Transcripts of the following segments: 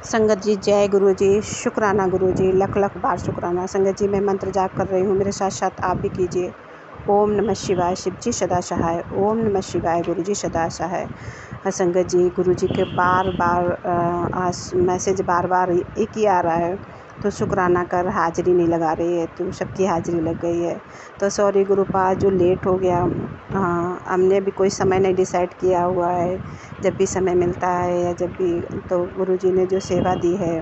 संगत जी जय गुरु जी, शुक्राना गुरु जी, लख लख बार शुक्राना। संगत जी मैं मंत्र जाप कर रही हूँ, मेरे साथ साथ आप भी कीजिए। ओम नमः शिवाय, शिव जी सदा सहाय। ओम नमः शिवाय, गुरु जी सदा सहाय। संगत जी गुरु जी के बार बार आज मैसेज बार बार एक ही आ रहा है, तो शुक्राना कर हाज़िरी नहीं लगा रही है, तो सबकी हाज़िरी लग गई है। तो सॉरी गुरुपाद जो लेट हो गया। हमने भी कोई समय नहीं डिसाइड किया हुआ है, जब भी समय मिलता है या जब भी, तो गुरुजी ने जो सेवा दी है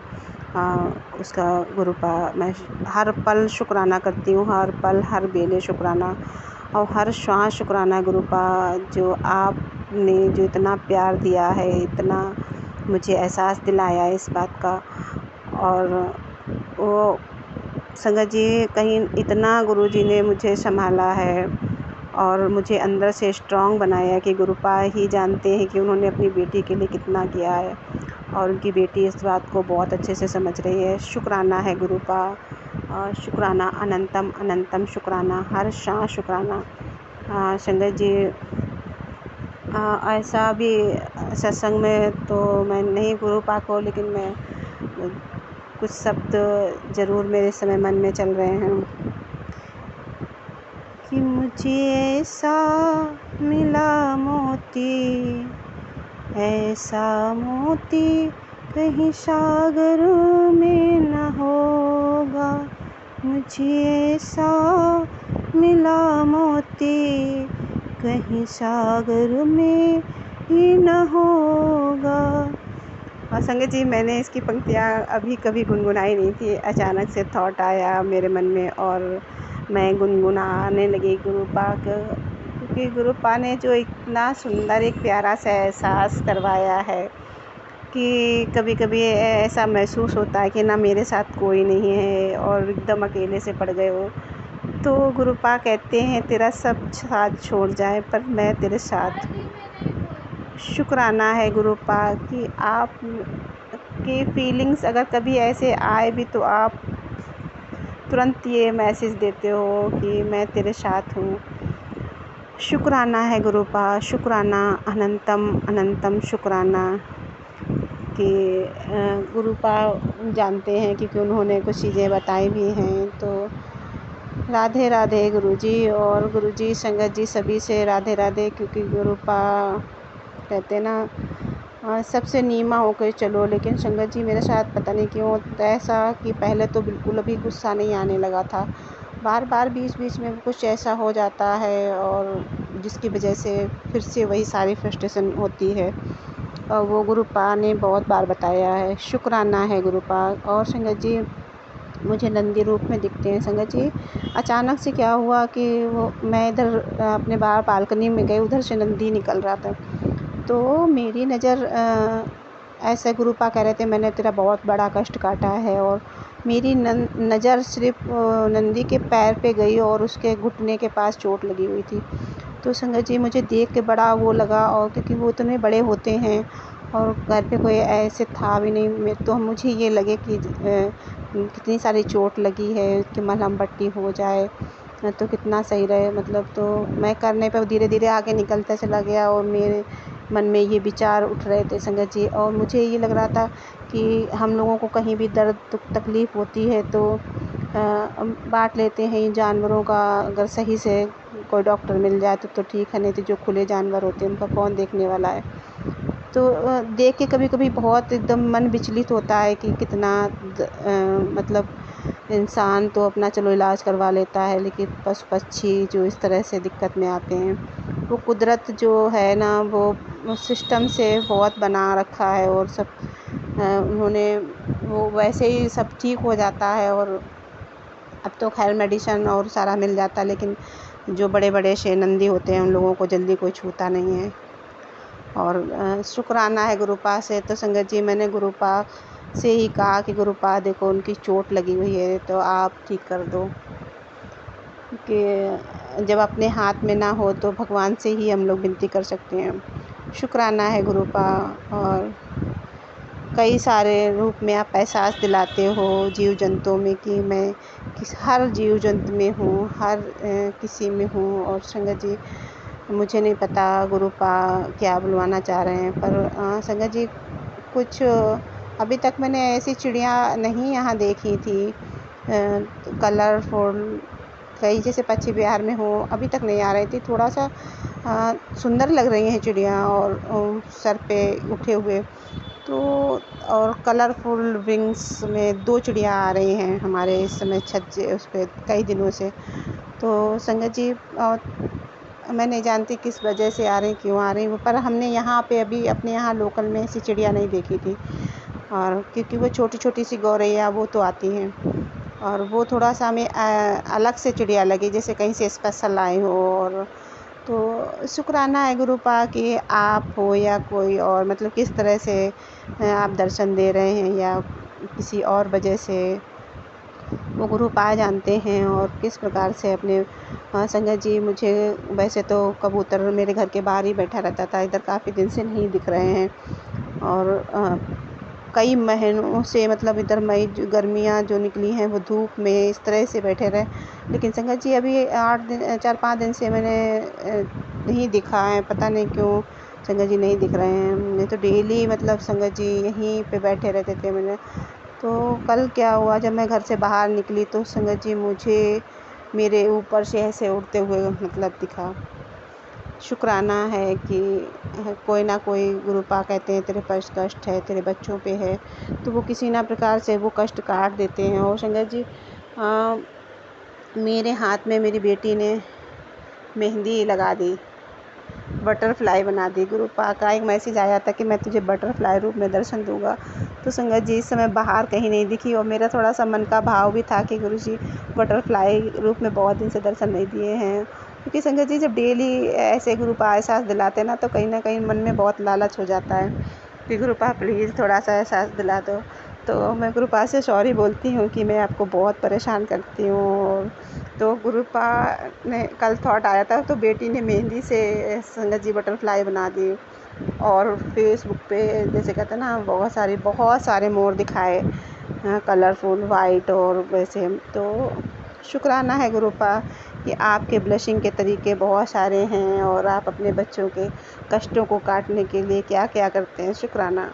उसका गुरुपा मैं हर पल शुक्राना करती हूँ, हर पल हर बेले शुक्राना और हर श्वास शुक्राना गुरुपा। जो आपने जो इतना प्यार दिया है, इतना मुझे एहसास दिलाया है इस बात का। और वो संगत जी कहीं इतना गुरुजी ने मुझे संभाला है और मुझे अंदर से स्ट्रॉन्ग बनाया है कि गुरुपा ही जानते हैं कि उन्होंने अपनी बेटी के लिए कितना किया है और उनकी बेटी इस बात को बहुत अच्छे से समझ रही है। शुक्राना है गुरुपा, शुक्राना अनंतम अनंतम शुक्राना, हर सांस शुक्राना। संगत जी ऐसा भी सत्संग में तो मैं नहीं गुरुपा को, लेकिन मैं कुछ शब्द ज़रूर मेरे समय मन में चल रहे हैं कि मुझे ऐसा मिला मोती, ऐसा मोती कहीं सागर में न होगा। मुझे ऐसा मिला मोती कहीं सागर में ही न होगा। और संगत जी मैंने इसकी पंक्तियाँ अभी कभी गुनगुनाई नहीं थी, अचानक से थॉट आया मेरे मन में और मैं गुनगुनाने लगी गुरुपा को, क्योंकि गुरुपा ने जो इतना सुंदर एक प्यारा सा एहसास करवाया है कि कभी कभी ऐसा महसूस होता है कि ना मेरे साथ कोई नहीं है और एकदम अकेले से पड़ गए हो, तो गुरुपा कहते हैं तेरा सब साथ छोड़ जाए पर मैं तेरे साथ हूँ। शुक्राना है गुरुपा कि आप की फीलिंग्स अगर कभी ऐसे आए भी तो आप तुरंत ये मैसेज देते हो कि मैं तेरे साथ हूँ। शुक्राना है गुरुपा, शुक्राना अनंतम अनंतम शुक्राना कि गुरुपा जानते हैं क्योंकि उन्होंने कुछ चीज़ें बताई भी हैं। तो राधे राधे गुरुजी, और गुरुजी संगत जी सभी से राधे राधे, क्योंकि गुरुपा कहते ना सबसे नीमा होकर चलो। लेकिन संगत जी मेरे साथ पता नहीं क्यों ऐसा कि पहले तो बिल्कुल अभी गुस्सा नहीं आने लगा था, बार बार बीच बीच में कुछ ऐसा हो जाता है और जिसकी वजह से फिर से वही सारी फ्रस्ट्रेशन होती है, और वो गुरुपा ने बहुत बार बताया है। शुक्राना है गुरुपा। और संगत जी मुझे नंदी रूप में दिखते हैं। संगत जी अचानक से क्या हुआ कि वो मैं इधर अपने बाहर बालकनी में गई, उधर से नंदी निकल रहा था, तो मेरी नज़र ऐसे गुरुपा कह रहे थे मैंने तेरा बहुत बड़ा कष्ट काटा है, और मेरी नज़र सिर्फ नंदी के पैर पे गई और उसके घुटने के पास चोट लगी हुई थी। तो संगत जी मुझे देख के बड़ा वो लगा, और क्योंकि वो इतने बड़े होते हैं और घर पे कोई ऐसे था भी नहीं, तो मुझे ये लगे कि कितनी सारी चोट लगी है कि मलहम पट्टी हो जाए तो कितना सही रहे। मतलब तो मैं करने पे धीरे धीरे आगे निकलता चला गया और मेरे मन में ये विचार उठ रहे थे संगत जी, और मुझे ये लग रहा था कि हम लोगों को कहीं भी दर्द तकलीफ़ होती है तो बांट लेते हैं इन जानवरों का, अगर सही से कोई डॉक्टर मिल जाए तो ठीक है, नहीं तो जो खुले जानवर होते हैं उनका कौन देखने वाला है। तो देख के कभी कभी बहुत एकदम मन विचलित होता है कि कितना मतलब इंसान तो अपना चलो इलाज करवा लेता है, लेकिन पशु पक्षी जो इस तरह से दिक्कत में आते हैं, वो कुदरत जो है ना वो सिस्टम से बहुत बना रखा है और सब उन्होंने वो वैसे ही सब ठीक हो जाता है। और अब तो खैर मेडिसिन और सारा मिल जाता है, लेकिन जो बड़े बड़े नंदी होते हैं उन लोगों को जल्दी कोई छूता नहीं है। और शुक्राना है गुरुपा से। तो संगत जी मैंने गुरुपा से ही कहा कि गुरुपा देखो उनकी चोट लगी हुई है तो आप ठीक कर दो, कि जब अपने हाथ में ना हो तो भगवान से ही हम लोग विनती कर सकते हैं। शुक्राना है गुरुपा। और कई सारे रूप में आप एहसास दिलाते हो जीव जंतुओं में कि मैं हर जीव जंतु में हूँ, हर किसी में हूँ। और संगत जी मुझे नहीं पता गुरुपा क्या बुलवाना चाह रहे हैं, पर संगत जी कुछ अभी तक मैंने ऐसी चिड़िया नहीं यहाँ देखी थी कलरफुल। कई जैसे पक्षी बिहार में हो अभी तक नहीं आ रही थी। थोड़ा सा सुंदर लग रही हैं चिड़िया और सर पे उठे हुए तो, और कलरफुल विंग्स में 2 चिड़िया आ रही हैं हमारे इस समय छत से उस पर कई दिनों से। तो संगत जी मैं नहीं जानती किस वजह से आ रही, क्यों आ रही वो, पर हमने यहाँ पे अभी अपने यहाँ लोकल में ऐसी चिड़िया नहीं देखी थी। और क्योंकि वो छोटी छोटी सी गौरैया वो तो आती हैं, और वो थोड़ा सा हमें अलग से चिड़िया लगी, जैसे कहीं से स्पेशल आई हो। और तो शुक्राना है गुरु पा कि आप हो या कोई और, मतलब किस तरह से आप दर्शन दे रहे हैं, या किसी और वजह से वो गुरु पा जानते हैं और किस प्रकार से अपने संगत जी। मुझे वैसे तो कबूतर मेरे घर के बाहर ही बैठा रहता था, इधर काफ़ी दिन से नहीं दिख रहे हैं। और कई महीनों से, मतलब इधर मई गर्मियाँ जो निकली हैं वो धूप में इस तरह से बैठे रहे। लेकिन संगत जी अभी 4-5 दिन से मैंने नहीं दिखा है, पता नहीं क्यों संगत जी नहीं दिख रहे हैं। नहीं तो डेली मतलब संगत जी यहीं पे बैठे रहते थे। मैंने तो कल क्या हुआ, जब मैं घर से बाहर निकली तो संगत जी मुझे मेरे ऊपर से ऐसे उड़ते हुए मतलब दिखा। शुक्राना है कि कोई ना कोई गुरु पा कहते हैं तेरे पर कष्ट है, तेरे बच्चों पे है, तो वो किसी ना प्रकार से वो कष्ट काट देते हैं। और संगत जी मेरे हाथ में मेरी बेटी ने मेहंदी लगा दी, बटरफ्लाई बना दी। गुरु पा का एक मैसेज आया था कि मैं तुझे बटरफ्लाई रूप में दर्शन दूंगा। तो संगत जी इस समय बाहर कहीं नहीं दिखी, और मेरा थोड़ा सा मन का भाव भी था कि गुरु जी बटरफ्लाई रूप में बहुत दिन से दर्शन नहीं दिए हैं। क्योंकि संगत जी जब डेली ऐसे गुरु पा एहसास दिलाते हैं ना, तो कहीं ना कहीं मन में बहुत लालच हो जाता है कि गुरु पा प्लीज़ थोड़ा सा एहसास दिला दो। तो मैं गुरु पा से सॉरी बोलती हूँ कि मैं आपको बहुत परेशान करती हूँ। तो गुरु पा ने कल थॉट आया था, तो बेटी ने मेहंदी से संगत जी बटरफ्लाई बना दी। और फेसबुक पे जैसे कहते हैं ना बहुत सारे मोर दिखाए, कलरफुल वाइट और वैसे। तो शुक्राना है गुरु पा कि आपके ब्लशिंग के तरीके बहुत सारे हैं, और आप अपने बच्चों के कष्टों को काटने के लिए क्या क्या करते हैं। शुक्राना।